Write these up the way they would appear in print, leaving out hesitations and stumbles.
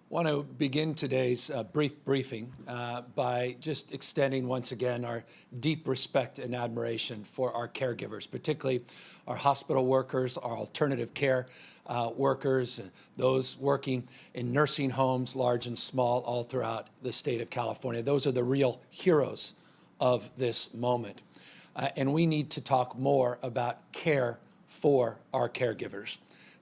Want to begin today's brief briefing by just extending once again our deep respect and admiration for our caregivers, particularly our hospital workers, our alternative care workers, those working in nursing homes, large and small, all throughout the state of California. Those are the real heroes of this moment. And we need to talk more about care for our caregivers.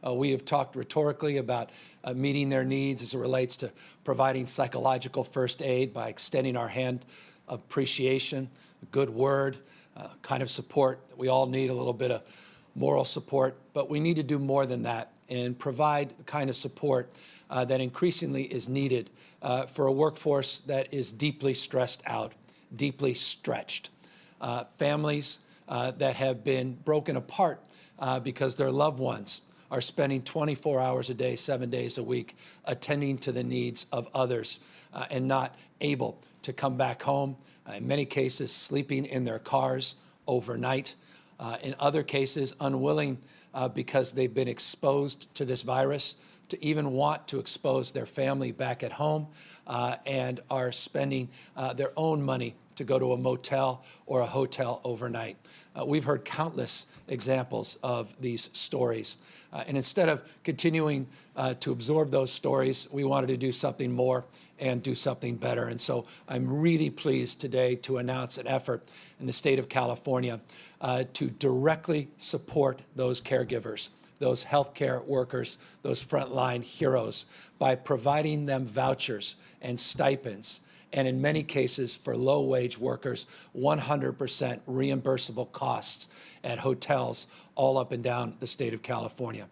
We have talked rhetorically about meeting their needs as it relates to providing psychological first aid by extending our hand of appreciation, a good word, kind of support. We all need a little bit of moral support, but we need to do more than that and provide the kind of support that increasingly is needed for a workforce that is deeply stressed out, deeply stretched. Families that have been broken apart because their loved ones are spending 24 hours a day, 7 days a week, attending to the needs of others and not able to come back home, in many cases sleeping in their cars overnight, in other cases unwilling because they've been exposed to this virus to even want to expose their family back at home and are spending their own money to go to a motel or a hotel overnight. We've heard countless examples of these stories. And instead of continuing to absorb those stories, we wanted to do something more and do something better. And so I'm really pleased today to announce an effort in the state of California to directly support those caregivers, those healthcare workers, those frontline heroes, by providing them vouchers and stipends, and in many cases for low-wage workers, 100% reimbursable costs at hotels all up and down the state of California.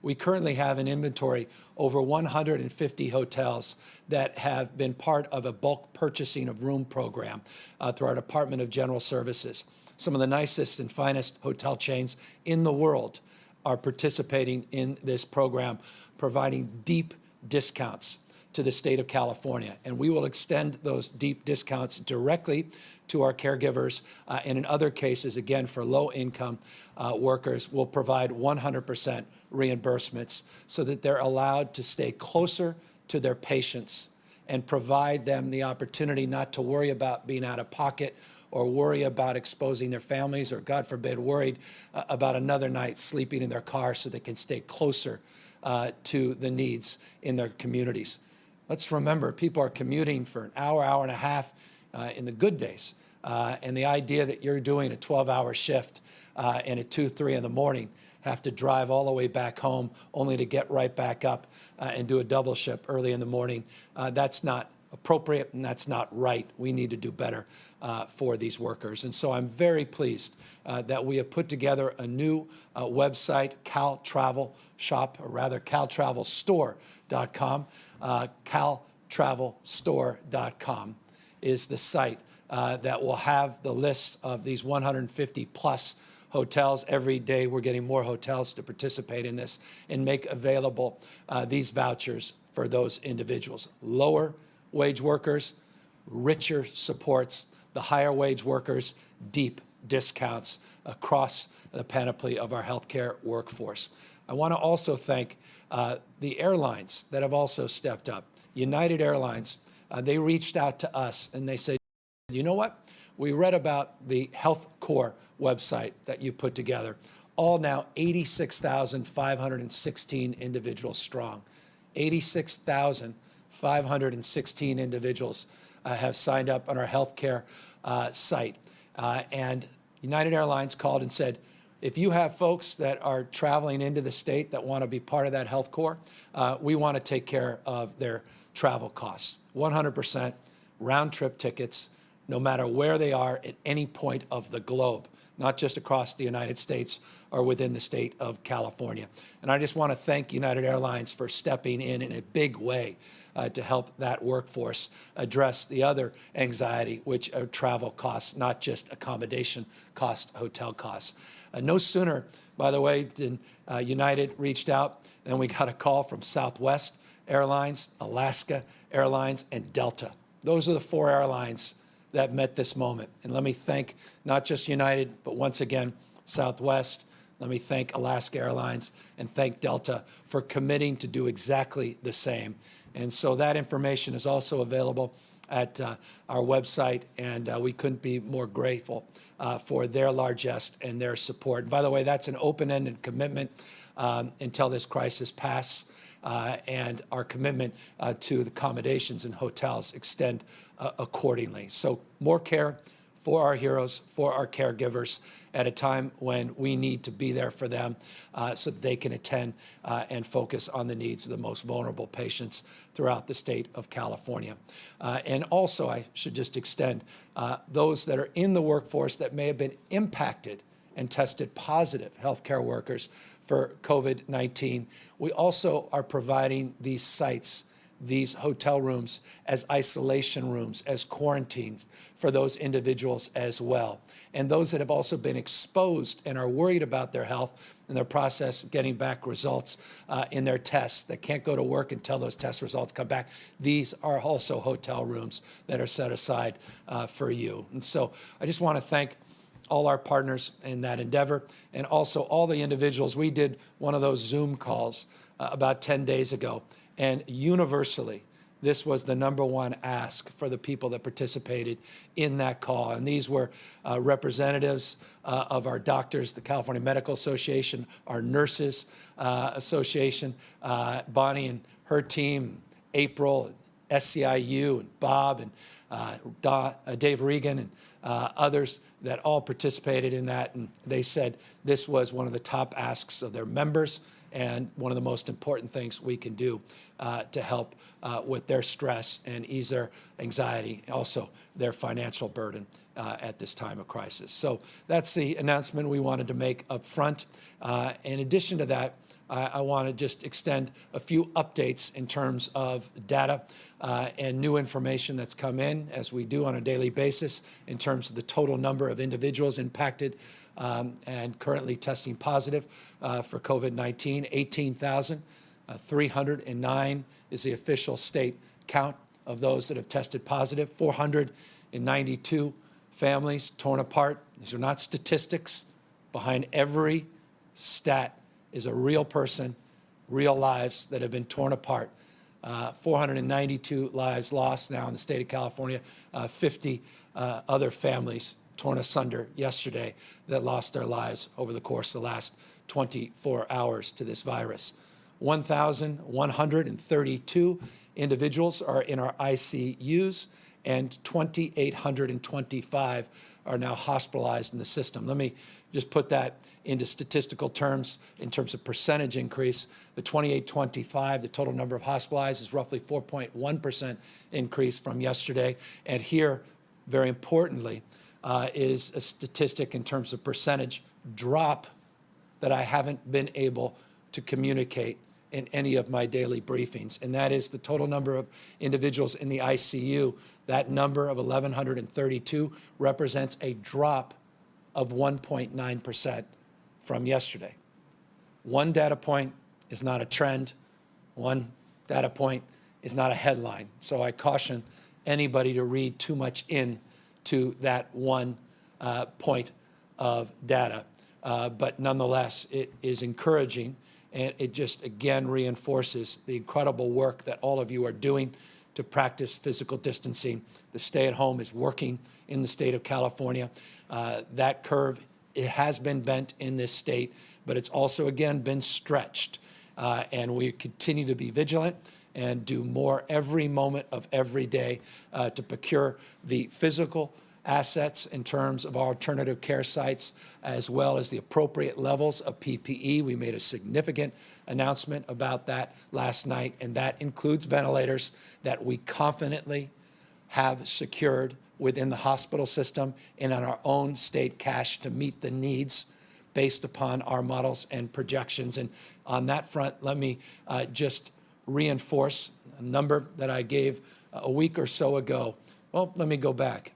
We currently have in inventory over 150 hotels that have been part of a bulk purchasing of room program through our Department of General Services. Some of the nicest and finest hotel chains in the world are participating in this program, providing deep discounts to the state of California. And we will extend those deep discounts directly to our caregivers. And in other cases, again, for low-income workers, we'll provide 100% reimbursements so that they're allowed to stay closer to their patients and provide them the opportunity not to worry about being out of pocket or worry about exposing their families or, God forbid, worried about another night sleeping in their car so they can stay closer to the needs in their communities. Let's remember, people are commuting for an hour, hour and a half in the good days. And the idea that you're doing a 12-hour shift and at 2, 3 in the morning have to drive all the way back home only to get right back up and do a double shift early in the morning, that's not appropriate and that's not right. We need to do better for these workers. And so I'm very pleased that we have put together a new website, caltravelstore.com. Caltravelstore.com is the site that will have the list of these 150 plus hotels. Every day we're getting more hotels to participate in this and make available these vouchers for those individuals. Lower wage workers, richer supports, the higher wage workers, deep discounts across the panoply of our healthcare workforce. I want to also thank the airlines that have also stepped up. United Airlines, they reached out to us and they said, you know what? We read about the Health Corps website that you put together, all now 86,516 individuals strong. 86,516 individuals have signed up on our healthcare site. And United Airlines called and said, if you have folks that are traveling into the state that want to be part of that Health Corps, we want to take care of their travel costs. 100% round-trip tickets, no matter where they are at any point of the globe, not just across the United States or within the state of California. And I just want to thank United Airlines for stepping in a big way to help that workforce address the other anxiety, which are travel costs, not just accommodation costs, hotel costs. No sooner, by the way, did United reached out, then we got a call from Southwest Airlines, Alaska Airlines, and Delta. Those are the 4 airlines that met this moment. And let me thank not just United, but once again, Southwest. Let me thank Alaska Airlines and thank Delta for committing to do exactly the same And so that information is also available at our website, and we couldn't be more grateful for their largesse and their support. And by the way, that's an open-ended commitment until this crisis passes, and our commitment to the accommodations and hotels extend accordingly. So more care for our heroes, for our caregivers, at a time when we need to be there for them so that they can attend and focus on the needs of the most vulnerable patients throughout the state of California. And also, I should just extend those that are in the workforce that may have been impacted and tested positive, healthcare workers, for COVID-19. We also are providing these sites, these hotel rooms, as isolation rooms, as quarantines for those individuals as well. And those that have also been exposed and are worried about their health and their process of getting back results in their tests, that can't go to work until those test results come back. These are also hotel rooms that are set aside for you. And so I just want to thank all our partners in that endeavor, and also all the individuals. We did one of those Zoom calls about 10 days ago, and universally, this was the #1 ask for the people that participated in that call. And these were representatives of our doctors, the California Medical Association, our Nurses Association, Bonnie and her team, April, SCIU, and Bob, and Dave Regan, and others that all participated in that. And they said this was one of the top asks of their members, and one of the most important things we can do to help with their stress and ease their anxiety, also their financial burden at this time of crisis. So that's the announcement we wanted to make up front. In addition to that, I want to just extend a few updates in terms of data and new information that's come in, as we do on a daily basis, in terms of the total number of individuals impacted and currently testing positive for COVID-19. 18,309 is the official state count of those that have tested positive. 492 families torn apart. These are not statistics. Behind every stat is a real person, real lives that have been torn apart. 492 lives lost now in the state of California, 50 other families torn asunder yesterday that lost their lives over the course of the last 24 hours to this virus. 1,132 individuals are in our ICUs, and 2,825 are now hospitalized in the system. Let me just put that into statistical terms in terms of percentage increase. The 2,825, the total number of hospitalized, is roughly 4.1% increase from yesterday. And here, very importantly, is a statistic in terms of percentage drop that I haven't been able to communicate in any of my daily briefings, and that is the total number of individuals in the ICU. That number of 1,132 represents a drop of 1.9% from yesterday. One data point is not a trend. One data point is not a headline. So I caution anybody to read too much into that one point of data. But nonetheless, it is encouraging, and it just again reinforces the incredible work that all of you are doing to practice physical distancing. The stay-at-home is working in the state of California. That curve, it has been bent in this state, but it's also again been stretched. And we continue to be vigilant and do more every moment of every day to procure the physical assets in terms of our alternative care sites, as well as the appropriate levels of PPE. We made a significant announcement about that last night, and that includes ventilators that we confidently have secured within the hospital system and on our own state cash to meet the needs based upon our models and projections. And on that front, let me just reinforce a number that I gave a week or so ago. Well, let me go back.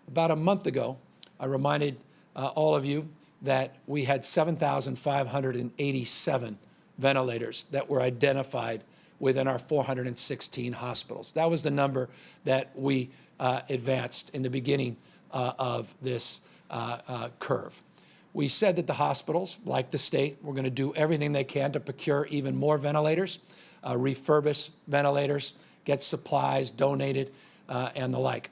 About a month ago, I reminded all of you that we had 7,587 ventilators that were identified within our 416 hospitals. That was the number that we advanced in the beginning of this curve. We said that the hospitals, like the state, were going to do everything they can to procure even more ventilators. refurbish ventilators, get supplies donated, and the like.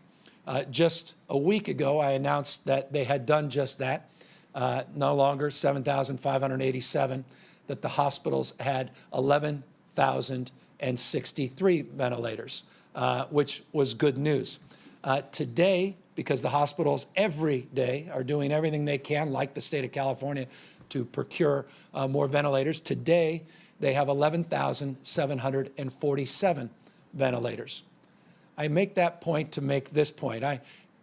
Just a week ago, I announced that they had done just that. No longer 7,587, that the hospitals had 11,063 ventilators, which was good news. Today, because the hospitals every day are doing everything they can, like the state of California, to procure more ventilators, today they have 11,747 ventilators. I make that point to make this point. I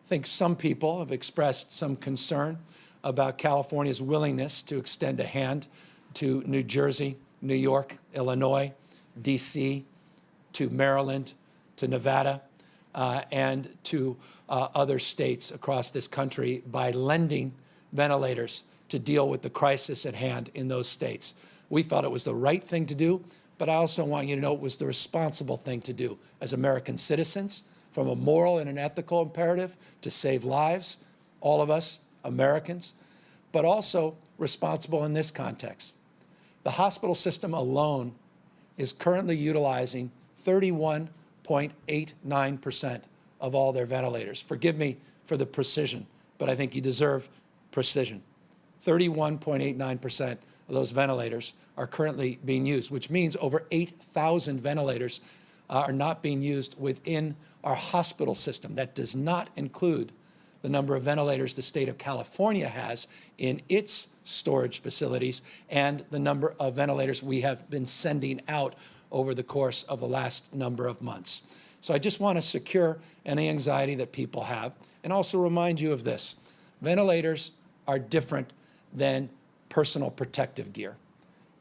think some people have expressed some concern about California's willingness to extend a hand to New Jersey, New York, Illinois, D.C., to Maryland, to Nevada, and to other states across this country by lending ventilators to deal with the crisis at hand in those states. We felt it was the right thing to do, but I also want you to know it was the responsible thing to do as American citizens, from a moral and an ethical imperative to save lives, all of us Americans, but also responsible in this context. The hospital system alone is currently utilizing 31.89% of all their ventilators. Forgive me for the precision, but I think you deserve precision. 31.89% of those ventilators are currently being used, which means over 8,000 ventilators are not being used within our hospital system. That does not include the number of ventilators the state of California has in its storage facilities and the number of ventilators we have been sending out over the course of the last number of months. So I just want to secure any anxiety that people have and also remind you of this. Ventilators are different than personal protective gear.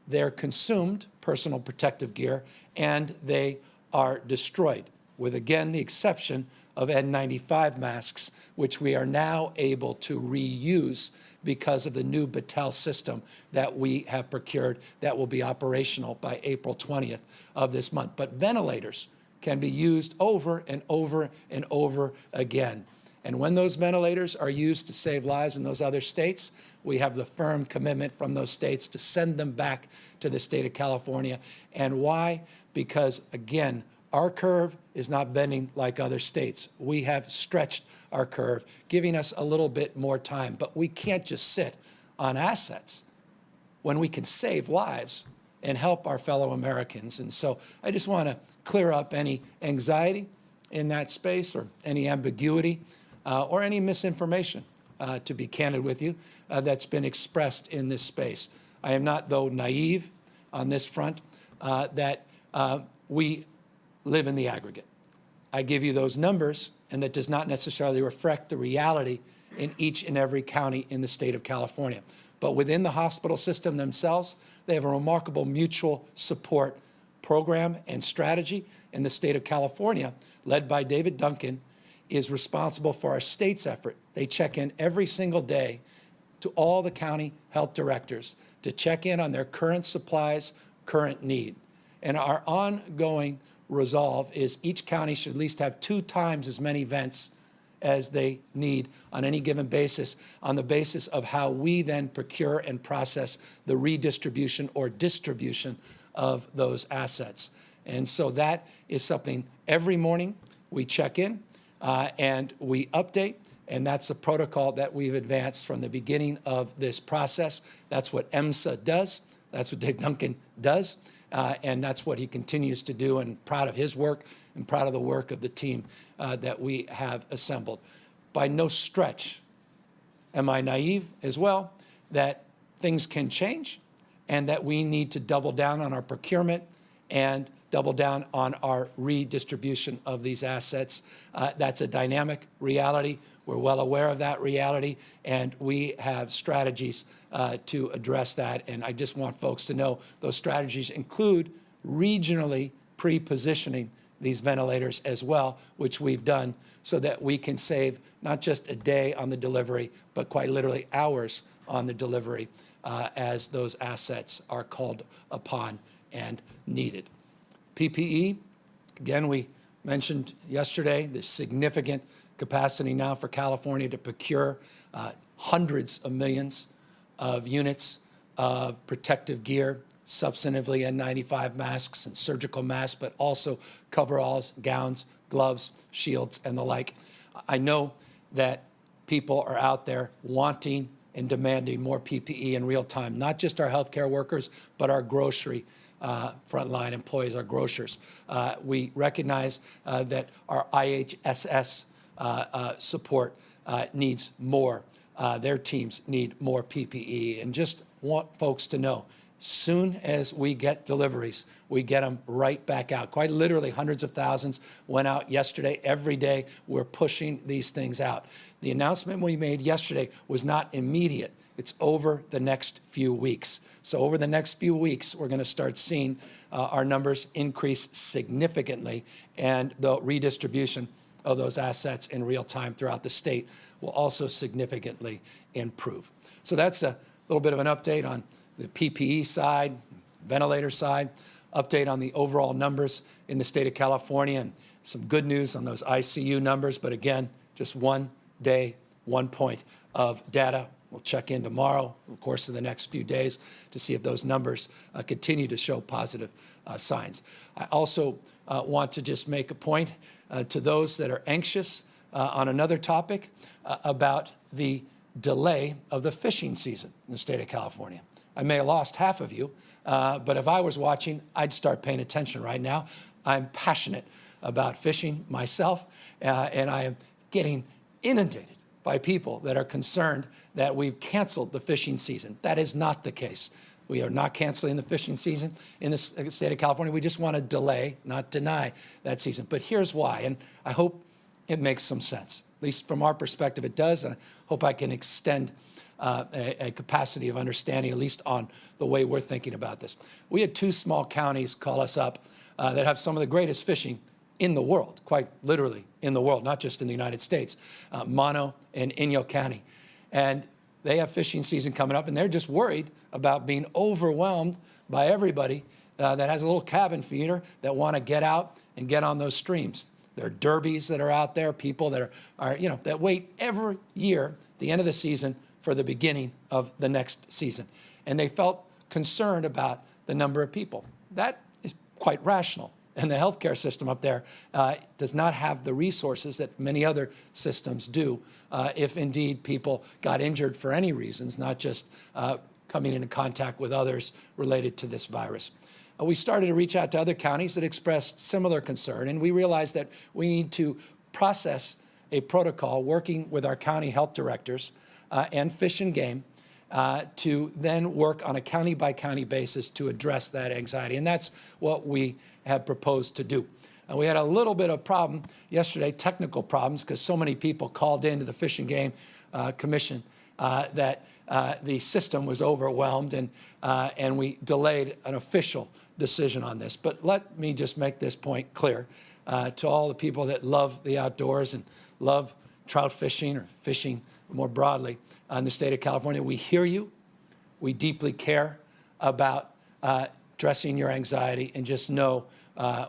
They're consumed personal protective gear, and they are destroyed, with, again, the exception of N95 masks, which we are now able to reuse because of the new Battelle system that we have procured that will be operational by April 20th of this month. But ventilators can be used over and over and over again. And when those ventilators are used to save lives in those other states, we have the firm commitment from those states to send them back to the state of California. And why? Because, again, our curve is not bending like other states. We have stretched our curve, giving us a little bit more time. But we can't just sit on assets when we can save lives and help our fellow Americans. And so I just want to clear up any anxiety in that space or any ambiguity or any misinformation, to be candid with you, that's been expressed in this space. I am not, though, naive on this front, that we live in the aggregate. I give you those numbers, and that does not necessarily reflect the reality in each and every county in the state of California. But within the hospital system themselves, they have a remarkable mutual support program and strategy. In the state of California, led by David Duncan, is responsible for our state's effort. They check in every single day to all the county health directors to check in on their current supplies, current need. And our ongoing resolve is each county should at least have 2 times as many vents as they need on any given basis, on the basis of how we then procure and process the redistribution or distribution of those assets. And so that is something every morning we check in and we update, and that's a protocol that we've advanced from the beginning of this process. That's what EMSA does. That's what Dave Duncan does. And that's what he continues to do, and proud of his work and proud of the work of the team that we have assembled. By no stretch am I naive as well that things can change and that we need to double down on our procurement and double down on our redistribution of these assets. That's a dynamic reality. We're well aware of that reality, and we have strategies to address that. And I just want folks to know those strategies include regionally pre-positioning these ventilators as well, which we've done so that we can save not just a day on the delivery, but quite literally hours on the delivery as those assets are called upon and needed. PPE, again, we mentioned yesterday the significant capacity now for California to procure hundreds of millions of units of protective gear, substantively N95 masks and surgical masks, but also coveralls, gowns, gloves, shields, and the like. I know that people are out there wanting and demanding more PPE in real time, not just our healthcare workers, but our grocery frontline employees, our grocers. We recognize that our IHSS support needs more. Their teams need more PPE, and just want folks to know, soon as we get deliveries, we get them right back out. Quite literally, hundreds of thousands went out yesterday. Every day, we're pushing these things out. The announcement we made yesterday was not immediate. It's over the next few weeks. So over the next few weeks, we're going to start seeing our numbers increase significantly, and the redistribution of those assets in real time throughout the state will also significantly improve. So that's a little bit of an update on the PPE side, ventilator side, update on the overall numbers in the state of California, and some good news on those ICU numbers. But again, just 1 day, 1 point of data. We'll check in tomorrow, in the course of the next few days, to see if those numbers continue to show positive signs. I also want to just make a point to those that are anxious on another topic about the delay of the fishing season in the state of California. I may have lost half of you, but if I was watching, I'd start paying attention right now. I'm passionate about fishing myself, and I am getting inundated by people that are concerned that we've canceled the fishing season. That is not the case. We are not canceling the fishing season in the state of California. We just want to delay, not deny, that season. But here's why, and I hope it makes some sense. At least from our perspective, it does, and I hope I can extend a capacity of understanding, at least on the way we're thinking about this. We had 2 small counties call us up that have some of the greatest fishing in the world, quite literally in the world, not just in the United States, Mono and Inyo County. And they have fishing season coming up, and they're just worried about being overwhelmed by everybody that has a little cabin feeder that want to get out and get on those streams. There are derbies that are out there, people that are that wait every year at the end of the season for the beginning of the next season. And they felt concerned about the number of people. That is quite rational. And the healthcare system up there does not have the resources that many other systems do if indeed people got injured for any reasons, not just coming into contact with others related to this virus. We started to reach out to other counties that expressed similar concern, and we realized that we need to process a protocol working with our county health directors and Fish and Game to then work on a county-by-county basis to address that anxiety. And that's what we have proposed to do. We had a little bit of problem yesterday, technical problems, because so many people called into the Fish and Game Commission that the system was overwhelmed, and we delayed an official decision on this. But let me just make this point clear to all the people that love the outdoors and love trout fishing or fishing more broadly in the state of California. We hear you. We deeply care about addressing your anxiety, and just know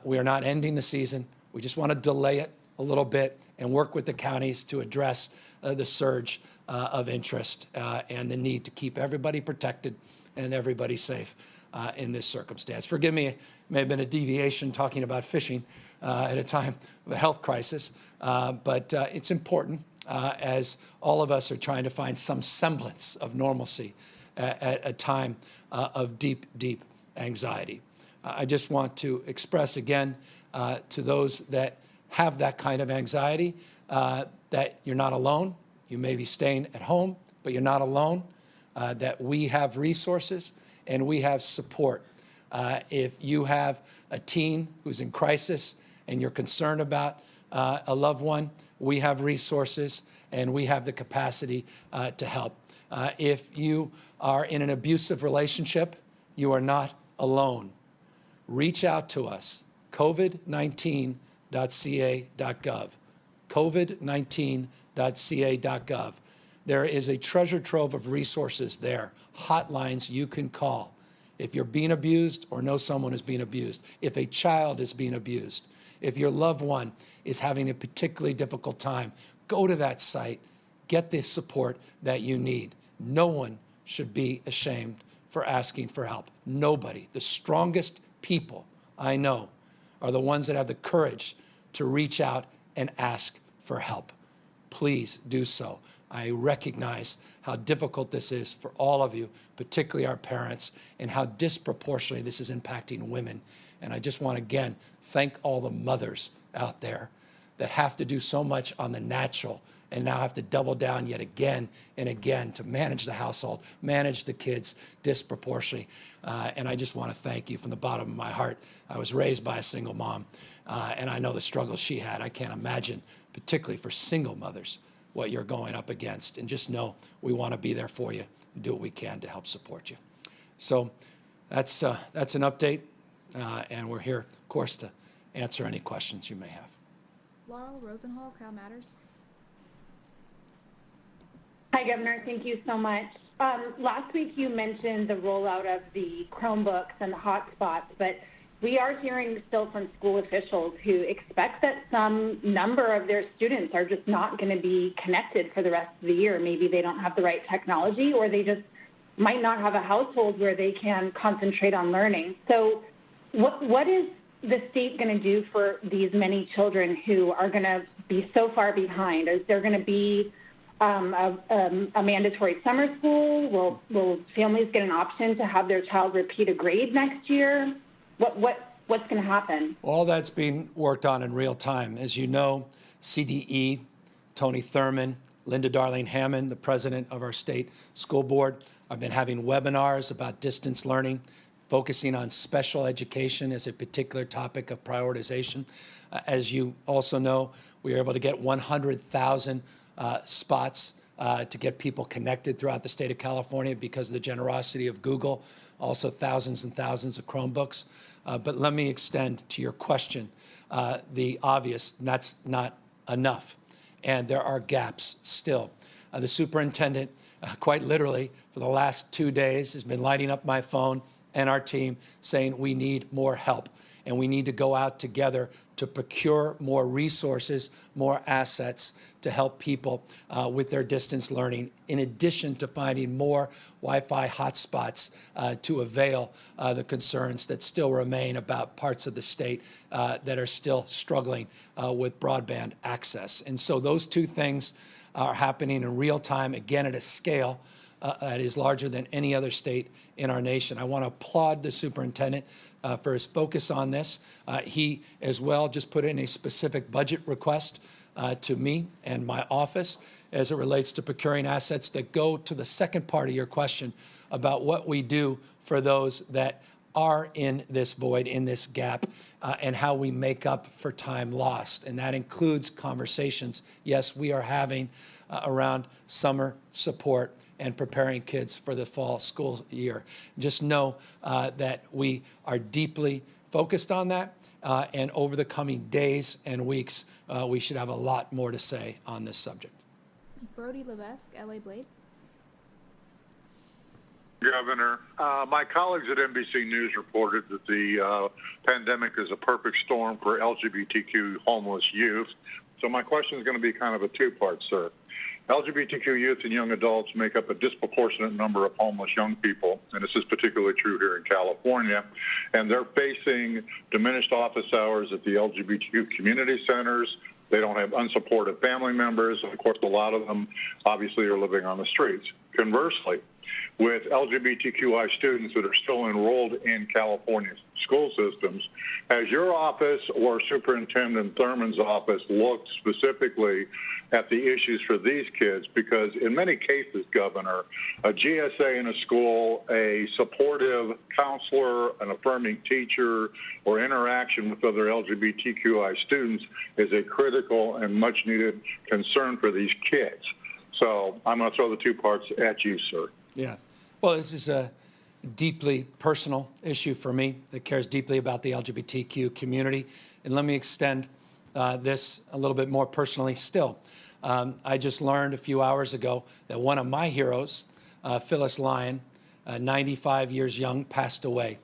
we are not ending the season. We just want to delay it a little bit and work with the counties to address the surge of interest and the need to keep everybody protected and everybody safe in this circumstance. Forgive me, it may have been a deviation talking about fishing at a time of a health crisis, but it's important as all of us are trying to find some semblance of normalcy at a time of deep, deep anxiety. I just want to express again to those that have that kind of anxiety that you're not alone. You may be staying at home, but you're not alone, that we have resources and we have support. If you have a teen who's in crisis and you're concerned about a loved one, we have resources and we have the capacity to help. If you are in an abusive relationship, you are not alone. Reach out to us, covid19.ca.gov, covid19.ca.gov. There is a treasure trove of resources there, hotlines you can call. If you're being abused or know someone who's being abused, if a child is being abused, if your loved one is having a particularly difficult time, go to that site, get the support that you need. No one should be ashamed for asking for help. Nobody. The strongest people I know are the ones that have the courage to reach out and ask for help. Please do so. I recognize how difficult this is for all of you, particularly our parents, and how disproportionately this is impacting women. And I just want to, again, thank all the mothers out there that have to do so much on the natural and now have to double down yet again and again to manage the household, manage the kids disproportionately. And I just want to thank you from the bottom of my heart. I was raised by a single mom, and I know the struggles she had. I can't imagine, particularly for single mothers, what you're going up against. And just know we want to be there for you and do what we can to help support you. So that's an update, and we're here, of course, to answer any questions you may have. Laurel Rosenhall, Cal Matters. Hi, Governor. Thank you so much. Last week you mentioned the rollout of the Chromebooks and the hotspots, but we are hearing still from school officials who expect that some number of their students are just not going to be connected for the rest of the year. Maybe they don't have the right technology, or they just might not have a household where they can concentrate on learning. So what is the state going to do for these many children who are going to be so far behind? Is there going to be a mandatory summer school? Will families get an option to have their child repeat a grade next year? What's going to happen? All that's being worked on in real time. As you know, CDE, Tony Thurman, Linda Darling Hammond, the president of our state school board, have been having webinars about distance learning, focusing on special education as a particular topic of prioritization. As you also know, we were able to get 100,000 spots to get people connected throughout the state of California because of the generosity of Google, also thousands and thousands of Chromebooks. But let me extend to your question the obvious, that's not enough. And there are gaps still. The superintendent, quite literally, for the last 2 days, has been lighting up my phone and our team saying we need more help. And we need to go out together to procure more resources, more assets to help people with their distance learning, in addition to finding more Wi-Fi hotspots to avail the concerns that still remain about parts of the state that are still struggling with broadband access. And so those two things are happening in real time, again, at a scale that is larger than any other state in our nation. I want to applaud the superintendent for his focus on this. He, as well, just put in a specific budget request to me and my office as it relates to procuring assets that go to the second part of your question about what we do for those that are in this void, in this gap, and how we make up for time lost. And that includes conversations, yes, we are having around summer support and preparing kids for the fall school year. Just know that we are deeply focused on that, and over the coming days and weeks, we should have a lot more to say on this subject. Brody Levesque, LA Blade. Governor, my colleagues at NBC News reported that the pandemic is a perfect storm for LGBTQ homeless youth. So my question is going to be kind of a two-part, sir. LGBTQ youth and young adults make up a disproportionate number of homeless young people, and this is particularly true here in California. And they're facing diminished office hours at the LGBTQ community centers. They don't have unsupported family members. And of course, a lot of them obviously are living on the streets. Conversely, with LGBTQI students that are still enrolled in California's school systems, has your office or Superintendent Thurman's office looked specifically at the issues for these kids? Because in many cases, Governor, a GSA in a school, a supportive counselor, an affirming teacher, or interaction with other LGBTQI students is a critical and much needed concern for these kids. So I'm going to throw the two parts at you, sir. Yeah. Well, this is a deeply personal issue for me that cares deeply about the LGBTQ community. And let me extend this a little bit more personally still. I just learned a few hours ago that one of my heroes, Phyllis Lyon, 95 years young, passed away.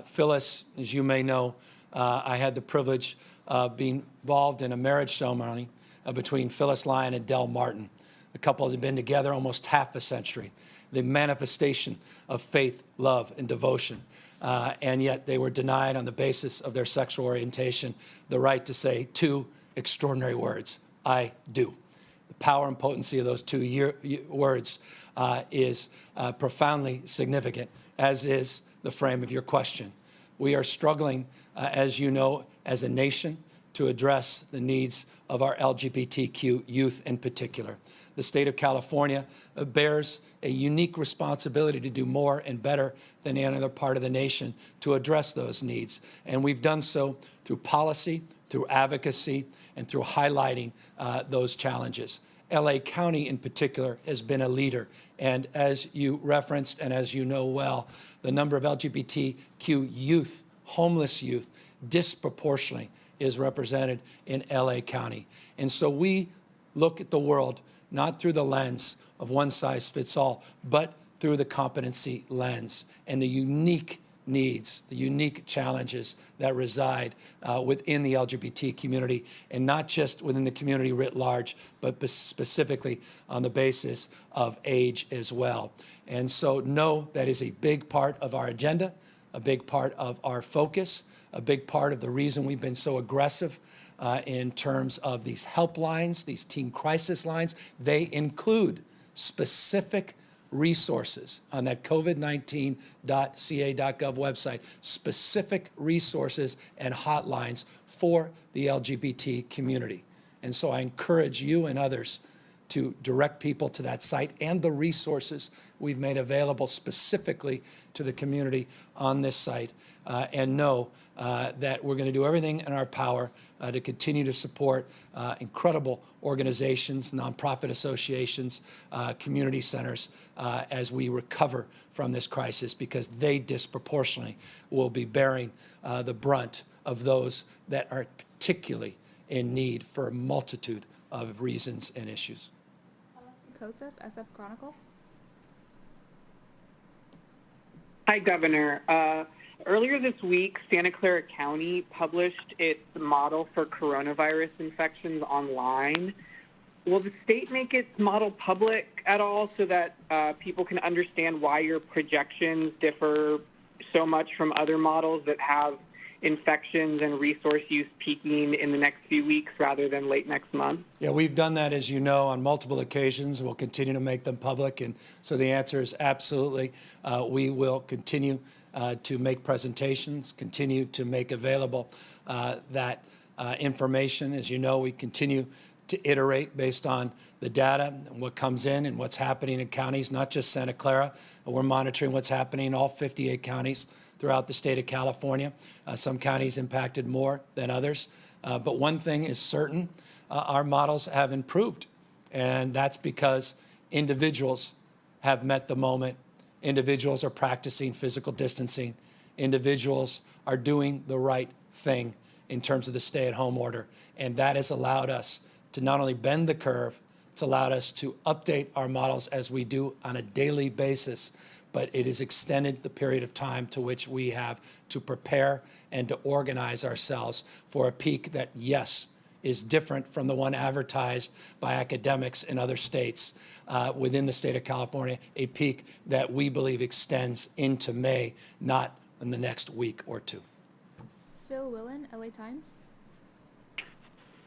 Phyllis, as you may know, I had the privilege of being involved in a marriage ceremony between Phyllis Lyon and Del Martin. The couple had been together almost half a century. the manifestation of faith, love, and devotion. And yet they were denied on the basis of their sexual orientation the right to say two extraordinary words, I do. The power and potency of those two words is profoundly significant, as is the frame of your question. We are struggling, as you know, as a nation to address the needs of our LGBTQ youth in particular. The state of California bears a unique responsibility to do more and better than any other part of the nation to address those needs. And we've done so through policy, through advocacy, and through highlighting those challenges. LA County in particular has been a leader. And as you referenced, and as you know well, the number of LGBTQ youth, homeless youth, disproportionately is represented in LA County. And so we look at the world not through the lens of one size fits all, but through the competency lens and the unique needs, the unique challenges that reside within the LGBT community, and not just within the community writ large, but specifically on the basis of age as well. And so know that is a big part of our agenda, a big part of our focus, a big part of the reason we've been so aggressive in terms of these helplines, these teen crisis lines. They include specific resources on that covid19.ca.gov website, specific resources and hotlines for the LGBT community. And so I encourage you and others to direct people to that site and the resources we've made available specifically to the community on this site, and know that we're going to do everything in our power to continue to support incredible organizations, nonprofit associations, community centers as we recover from this crisis, because they disproportionately will be bearing the brunt of those that are particularly in need for a multitude of reasons and issues. Kosef, SF Chronicle. Hi, Governor. Earlier this week, Santa Clara County published its model for coronavirus infections online. Will the state make its model public at all so that people can understand why your projections differ so much from other models that have infections and resource use peaking in the next few weeks rather than late next month? Yeah, we've done that, as you know, on multiple occasions. We'll continue to make them public. And so the answer is absolutely. We will continue to make presentations, continue to make available that information. As you know, we continue to iterate based on the data and what comes in and what's happening in counties, not just Santa Clara. We're monitoring what's happening in all 58 counties throughout the state of California. Some counties impacted more than others. But one thing is certain, our models have improved. And that's because individuals have met the moment. Individuals are practicing physical distancing. Individuals are doing the right thing in terms of the stay-at-home order. And that has allowed us to not only bend the curve, it's allowed us to update our models as we do on a daily basis, but it has extended the period of time to which we have to prepare and to organize ourselves for a peak that, yes, is different from the one advertised by academics in other states within the state of California, a peak that we believe extends into May, not in the next week or two. Phil Willen, LA Times.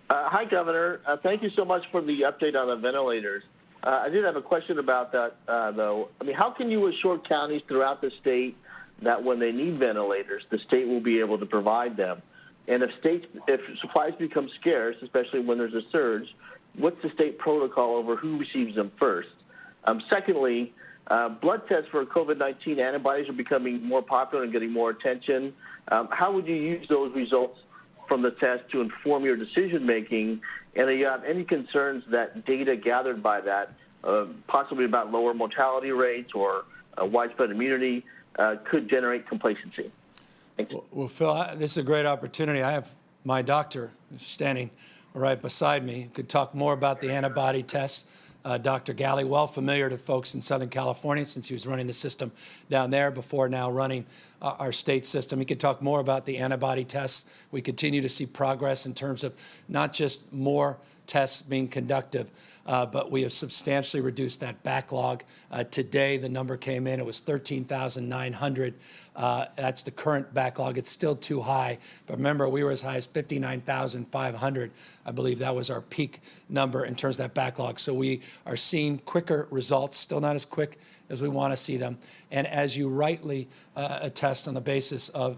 Hi, Governor. Thank you so much for the update on the ventilators. I did have a question about that, though. I mean, how can you assure counties throughout the state that when they need ventilators, the state will be able to provide them? And if supplies become scarce, especially when there's a surge, what's the state protocol over who receives them first? Secondly, blood tests for COVID-19 antibodies are becoming more popular and getting more attention. How would you use those results from the test to inform your decision-making? And do you have any concerns that data gathered by that, possibly about lower mortality rates or widespread immunity, could generate complacency? Thanks. Well, Phil, this is a great opportunity. I have my doctor standing right beside me who could talk more about the antibody tests. Dr. Galley, well familiar to folks in Southern California since he was running the system down there before now running our state system. He could talk more about the antibody tests. We continue to see progress in terms of not just more tests being conducted, but we have substantially reduced that backlog. Today, the number came in, it was 13,900. That's the current backlog. It's still too high, but remember, we were as high as 59,500. I believe that was our peak number in terms of that backlog. So we are seeing quicker results, still not as quick as we want to see them. And as you rightly attest on the basis of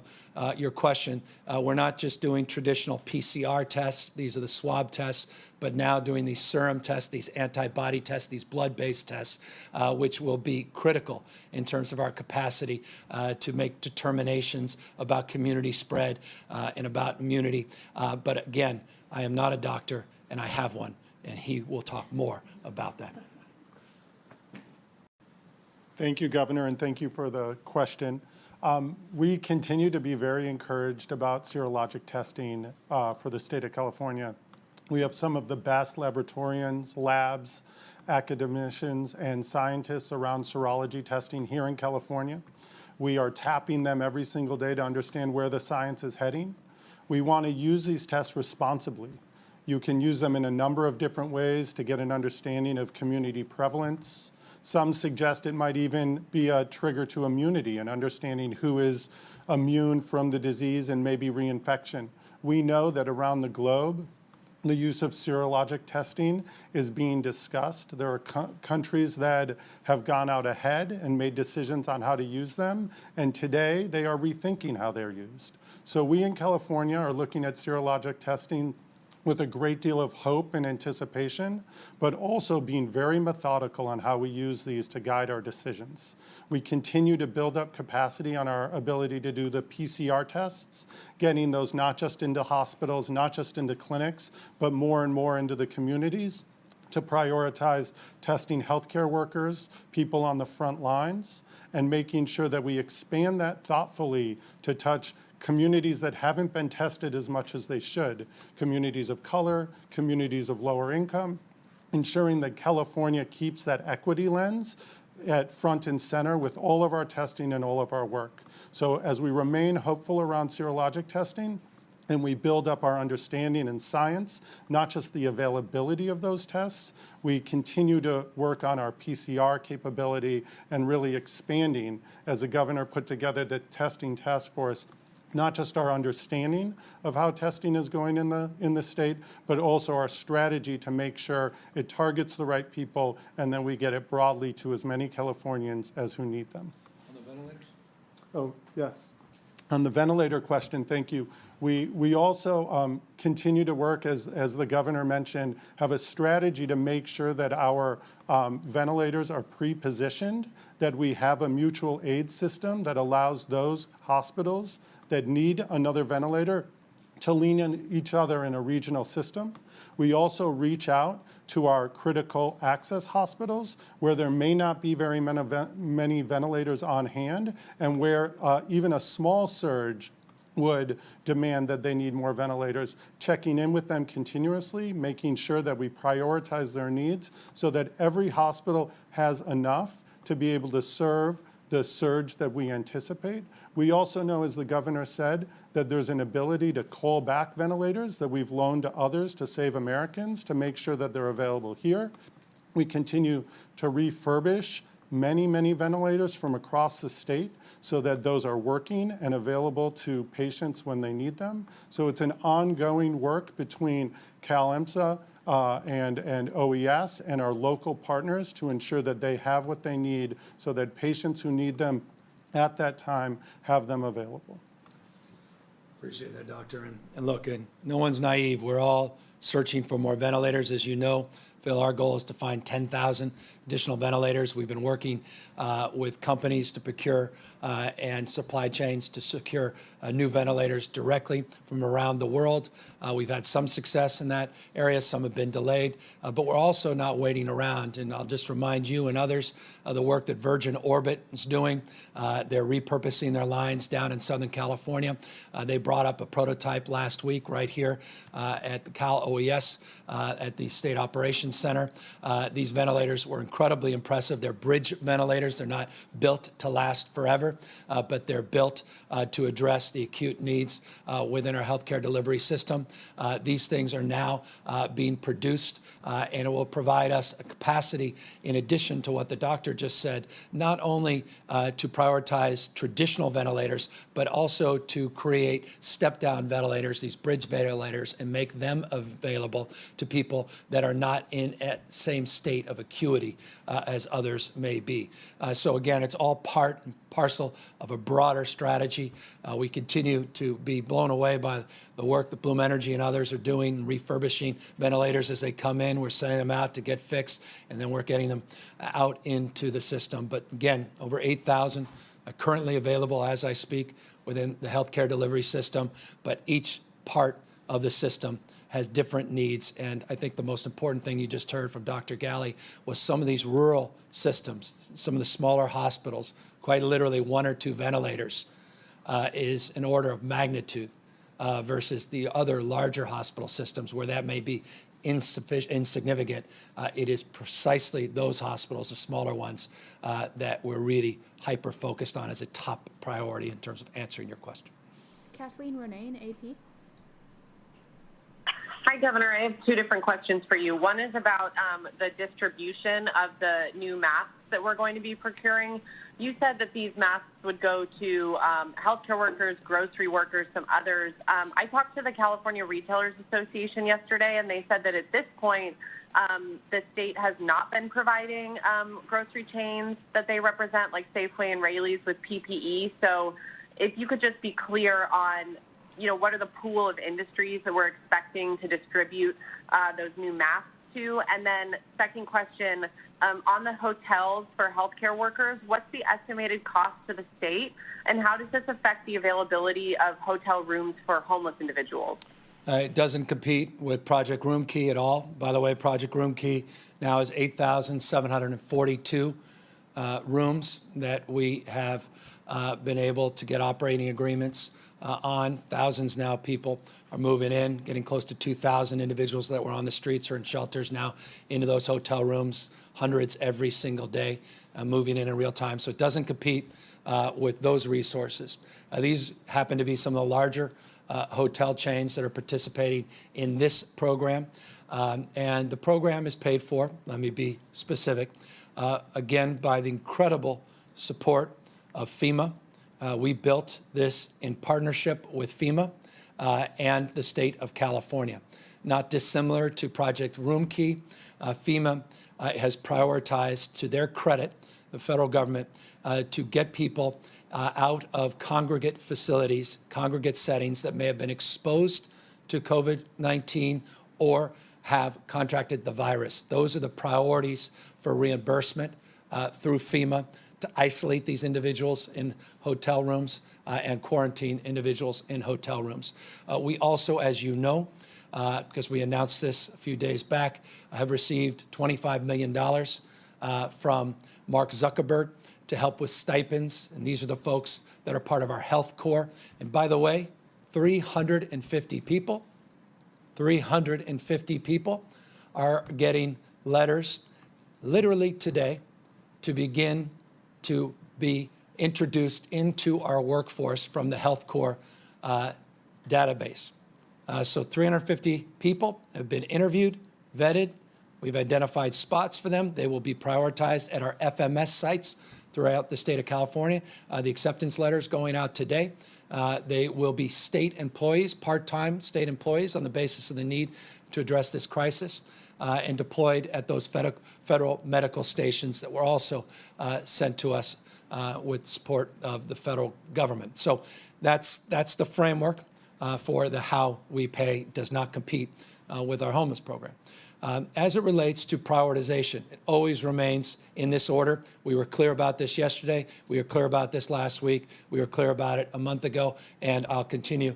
your question, we're not just doing traditional PCR tests, these are the swab tests, but now doing these serum tests, these antibody tests, these blood-based tests, which will be critical in terms of our capacity to make determinations about community spread and about immunity. But again, I am not a doctor, and I have one, and he will talk more about that. Thank you, Governor, and thank you for the question. We continue to be very encouraged about serologic testing for the state of California. We have some of the best laboratorians, labs, academicians, and scientists around serology testing here in California. We are tapping them every single day to understand where the science is heading. We want to use these tests responsibly. You can use them in a number of different ways to get an understanding of community prevalence. Some suggest it might even be a trigger to immunity and understanding who is immune from the disease and maybe reinfection. We know that around the globe, the use of serologic testing is being discussed. There are countries that have gone out ahead and made decisions on how to use them, and today they are rethinking how they're used. So we in California are looking at serologic testing with a great deal of hope and anticipation, but also being very methodical on how we use these to guide our decisions. We continue to build up capacity on our ability to do the PCR tests, getting those not just into hospitals, not just into clinics, but more and more into the communities to prioritize testing healthcare workers, people on the front lines, and making sure that we expand that thoughtfully to touch communities that haven't been tested as much as they should, communities of color, communities of lower income, ensuring that California keeps that equity lens at front and center with all of our testing and all of our work. So as we remain hopeful around serologic testing, and we build up our understanding in science, not just the availability of those tests, we continue to work on our PCR capability and really expanding, as the governor put together the testing task force, not just our understanding of how testing is going in the state, but also our strategy to make sure it targets the right people and then we get it broadly to as many Californians as who need them. On the ventilators? Oh, yes. On the ventilator question, thank you. We also continue to work, as the governor mentioned, have a strategy to make sure that our ventilators are pre-positioned, that we have a mutual aid system that allows those hospitals that need another ventilator to lean on each other in a regional system. We also reach out to our critical access hospitals where there may not be very many ventilators on hand and where even a small surge would demand that they need more ventilators, checking in with them continuously, making sure that we prioritize their needs so that every hospital has enough to be able to serve the surge that we anticipate. We also know, as the governor said, that there's an ability to call back ventilators that we've loaned to others to save Americans to make sure that they're available here. We continue to refurbish many ventilators from across the state so that those are working and available to patients when they need them. So it's an ongoing work between CalEMSA and OES and our local partners to ensure that they have what they need so that patients who need them at that time have them available. Appreciate that, Doctor. And look, and no one's naive. We're all searching for more ventilators. As you know, Phil, our goal is to find 10,000 additional ventilators. We've been working with companies to procure and supply chains to secure new ventilators directly from around the world. We've had some success in that area. Some have been delayed, but we're also not waiting around. And I'll just remind you and others of the work that Virgin Orbit is doing. They're repurposing their lines down in Southern California. They brought up a prototype last week right here at the Cal OES at the State Operations Center. These ventilators were incredibly impressive. They're bridge ventilators. They're not built to last forever, but they're built to address the acute needs within our healthcare delivery system. These things are now being produced, and it will provide us a capacity, in addition to what the doctor just said, not only to prioritize traditional ventilators, but also to create step-down ventilators, these bridge ventilators, and make them available to people that are not in a same state of acuity as others may be. So again, it's all part and parcel of a broader strategy. We continue to be blown away by the work that Bloom Energy and others are doing, refurbishing ventilators as they come in. We're sending them out to get fixed, and then we're getting them out into the system. But again, over 8,000 are currently available as I speak within the healthcare delivery system, but each part of the system has different needs. And I think the most important thing you just heard from Dr. Galley was some of these rural systems, some of the smaller hospitals, quite literally 1 or 2 ventilators is an order of magnitude versus the other larger hospital systems where that may be insignificant. It is precisely those hospitals, the smaller ones, that we're really hyper-focused on as a top priority in terms of answering your question. Kathleen Renane, AP. Hi, Governor. I have 2 different questions for you. One is about the distribution of the new masks that we're going to be procuring. You said that these masks would go to healthcare workers, grocery workers, some others. I talked to the California Retailers Association yesterday, and they said that at this point, the state has not been providing grocery chains that they represent, like Safeway and Raley's, with PPE. So if you could just be clear on, what are the pool of industries that we're expecting to distribute those new masks to? And then second question, on the hotels for healthcare workers, what's the estimated cost to the state, and how does this affect the availability of hotel rooms for homeless individuals? It doesn't compete with Project Room Key at all. By the way, Project Room Key now is 8,742 rooms that we have been able to get operating agreements on. Thousands now people are moving in, getting close to 2,000 individuals that were on the streets or in shelters now into those hotel rooms, hundreds every single day, moving in real time. So it doesn't compete with those resources. These happen to be some of the larger hotel chains that are participating in this program. And the program is paid for, let me be specific, again, by the incredible support of FEMA. We built this in partnership with FEMA and the state of California. Not dissimilar to Project Room Key, FEMA has prioritized, to their credit, the federal government, to get people out of congregate facilities, congregate settings that may have been exposed to COVID-19 or have contracted the virus. Those are the priorities for reimbursement through FEMA to isolate these individuals in hotel rooms and quarantine individuals in hotel rooms. We also, as you know, because we announced this a few days back, have received $25 million from Mark Zuckerberg to help with stipends. And these are the folks that are part of our health corps. And by the way, 350 people are getting letters literally today to begin to be introduced into our workforce from the health corps database. So 350 people have been interviewed, vetted. We've identified spots for them. They will be prioritized at our FMS sites throughout the state of California. The acceptance letters going out today. They will be state employees, part-time state employees on the basis of the need to address this crisis, and deployed at those federal medical stations that were also sent to us with support of the federal government. So that's the framework for the how we pay. Does not compete with our homeless program. As it relates to prioritization, it always remains in this order. We were clear about this yesterday. We were clear about this last week. We were clear about it a month ago, and I'll continue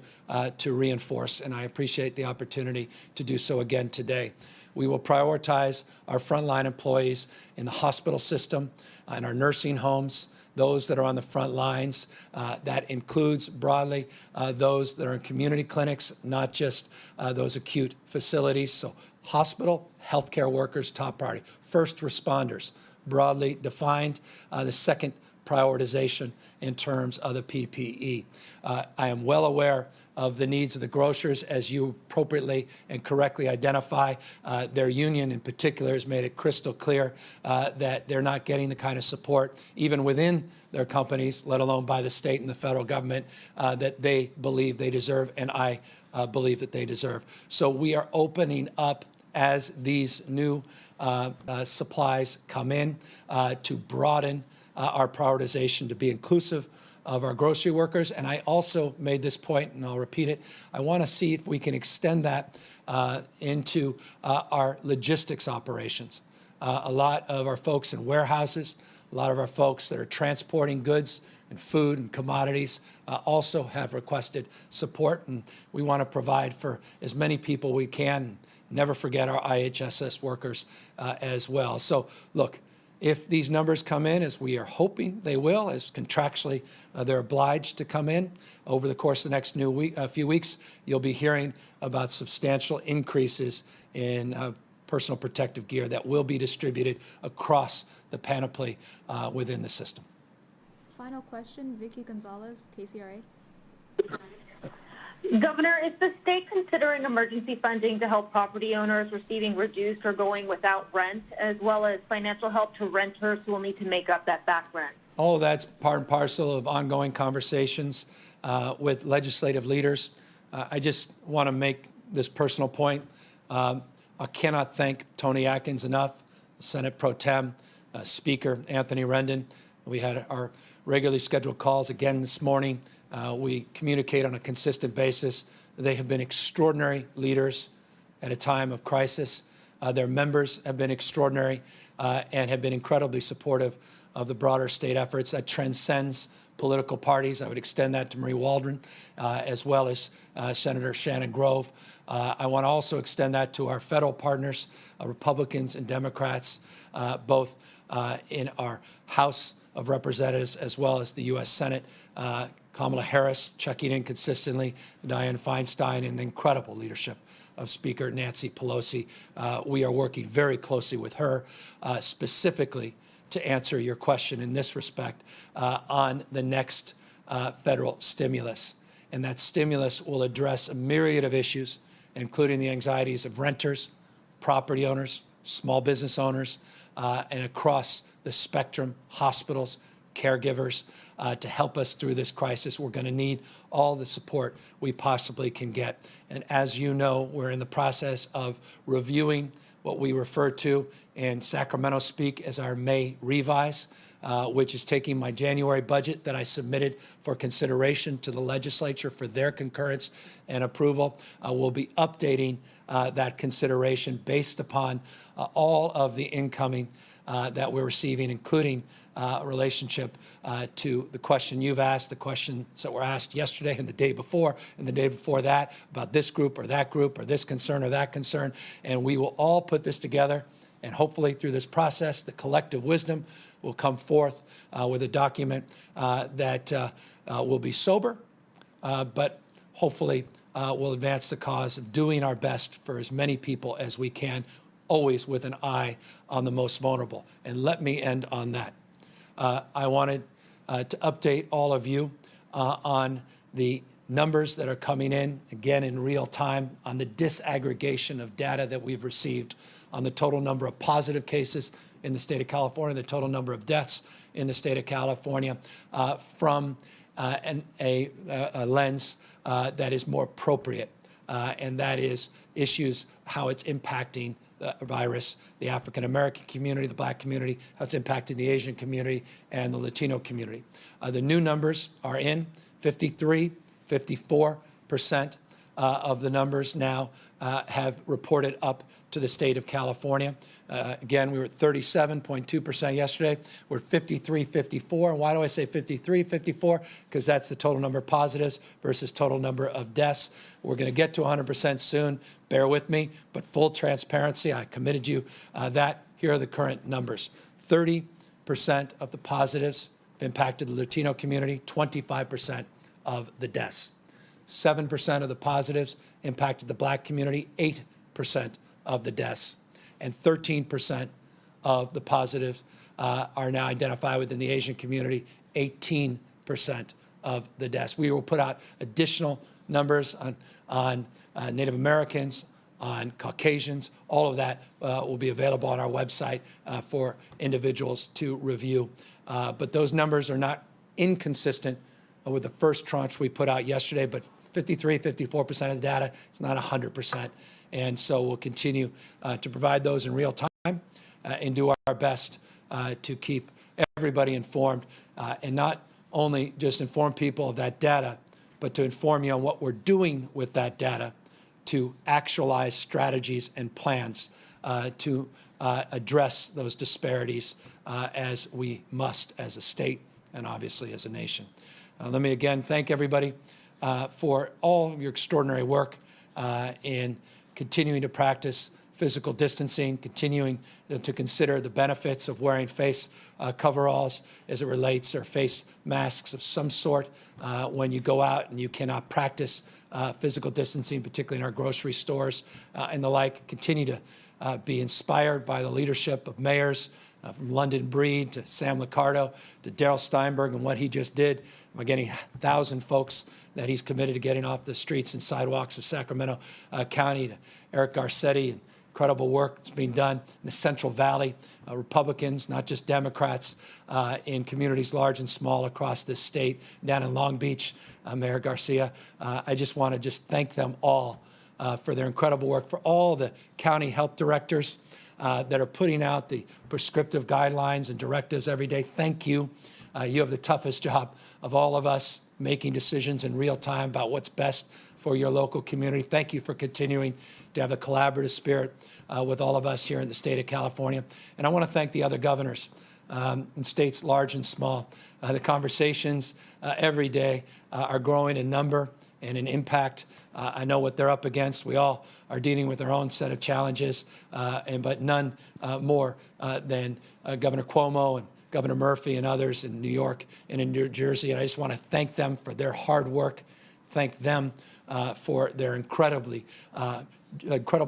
to reinforce, and I appreciate the opportunity to do so again today. We will prioritize our frontline employees in the hospital system, in our nursing homes, those that are on the front lines. That includes broadly those that are in community clinics, not just those acute facilities. So hospital, healthcare workers, top priority. First responders, broadly defined. The second prioritization in terms of the PPE. I am well aware of the needs of the grocers, as you appropriately and correctly identify. Their union in particular has made it crystal clear that they're not getting the kind of support, even within their companies, let alone by the state and the federal government, that they believe they deserve, and I believe that they deserve. So we are opening up as these new supplies come in to broaden our prioritization to be inclusive of our grocery workers. And I also made this point, and I'll repeat it, I want to see if we can extend that into our logistics operations. A lot of our folks in warehouses, a lot of our folks that are transporting goods and food and commodities also have requested support, and we want to provide for as many people we can. Never forget our IHSS workers as well. So look, if these numbers come in, as we are hoping they will, as contractually they're obliged to come in over the course of the next few weeks, you'll be hearing about substantial increases in personal protective gear that will be distributed across the panoply within the system. Final question, Vicky Gonzalez, KCRA. Governor, is the state considering emergency funding to help property owners receiving reduced or going without rent, as well as financial help to renters who will need to make up that back rent? All of that's part and parcel of ongoing conversations with legislative leaders. I just want to make this personal point. I cannot thank Tony Atkins enough, Senate Pro Tem, Speaker Anthony Rendon. We had our regularly scheduled calls again this morning. We communicate on a consistent basis. They have been extraordinary leaders at a time of crisis. Their members have been extraordinary and have been incredibly supportive of the broader state efforts that transcends political parties. I would extend that to Marie Waldron, as well as Senator Shannon Grove. I want to also extend that to our federal partners, Republicans and Democrats, both in our House of Representatives as well as the U.S. Senate. Kamala Harris checking in consistently, Dianne Feinstein, and the incredible leadership of Speaker Nancy Pelosi. We are working very closely with her, specifically to answer your question in this respect on the next federal stimulus. And that stimulus will address a myriad of issues, including the anxieties of renters, property owners, small business owners, and across the spectrum, hospitals, caregivers, to help us through this crisis. We're going to need all the support we possibly can get. And as you know, we're in the process of reviewing what we refer to in Sacramento speak as our May revise, which is taking my January budget that I submitted for consideration to the legislature for their concurrence and approval. We'll be updating that consideration based upon all of the incoming that we're receiving, including relationship to the question you've asked, the questions that were asked yesterday and the day before that about this group or this concern or that concern. And we will all put this together, and hopefully through this process, the collective wisdom will come forth with a document that will be sober, but hopefully will advance the cause of doing our best for as many people as we can, always with an eye on the most vulnerable. And let me end on that. I wanted to update all of you on the numbers that are coming in, again in real time, on the disaggregation of data that we've received on the total number of positive cases in the state of California, the total number of deaths in the state of California, from a lens that is more appropriate, and that is issues, how it's impacting the virus, the African-American community, the Black community, how it's impacting the Asian community and the Latino community. The new numbers are in 53, 54% of the numbers now have reported up to the state of California. Again, we were at 37.2% yesterday. We're at 53.54. And why do I say 53.54? Because that's the total number of positives versus total number of deaths. We're going to get to 100% soon. Bear with me, but full transparency, I committed you that. Here are the current numbers. 30% of the positives have impacted the Latino community, 25% of the deaths. 7% of the positives impacted the Black community, 8% of the deaths, and 13% of the positives are now identified within the Asian community, 18% of the deaths. We will put out additional numbers on Native Americans, on Caucasians. All of that will be available on our website for individuals to review. But those numbers are not inconsistent with the first tranche we put out yesterday, but 54% of the data is not 100%. And so we'll continue to provide those in real time and do our best to keep everybody informed and not only just inform people of that data, but to inform you on what we're doing with that data to actualize strategies and plans to address those disparities as we must as a state and obviously as a nation. Let me again thank everybody for all of your extraordinary work in continuing to practice physical distancing, continuing to consider the benefits of wearing face coveralls as it relates, or face masks of some sort when you go out and you cannot practice physical distancing, particularly in our grocery stores and the like. Continue to be inspired by the leadership of mayors from London Breed to Sam Liccardo to Darrell Steinberg and what he just did by getting 1,000 folks that he's committed to getting off the streets and sidewalks of Sacramento County, to Eric Garcetti, and incredible work that's being done in the Central Valley. Republicans, not just Democrats, in communities large and small across this state. Down in Long Beach, Mayor Garcia. I just want to thank them all for their incredible work, for all the county health directors that are putting out the prescriptive guidelines and directives every day. Thank you. You have the toughest job of all of us, making decisions in real time about what's best for your local community. Thank you for continuing to have a collaborative spirit with all of us here in the state of California. And I want to thank the other governors in states large and small. The conversations every day are growing in number and in impact. I know what they're up against. We all are dealing with our own set of challenges, but none more than Governor Cuomo and Governor Murphy and others in New York and in New Jersey. And I just want to thank them for their hard work, thank them for their incredible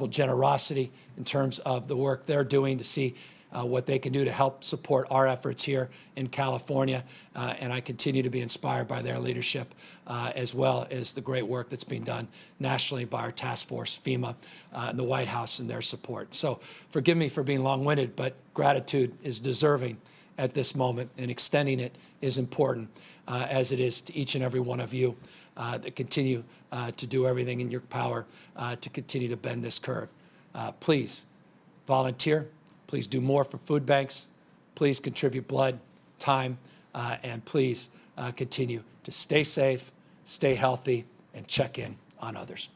generosity in terms of the work they're doing to see what they can do to help support our efforts here in California. And I continue to be inspired by their leadership, as well as the great work that's being done nationally by our task force, FEMA, and the White House and their support. So forgive me for being long-winded, but gratitude is deserving at this moment, and extending it is important, as it is to each and every one of you that continue to do everything in your power to continue to bend this curve. Please volunteer. Please do more for food banks. Please contribute blood, time, and please continue to stay safe, stay healthy, and check in on others.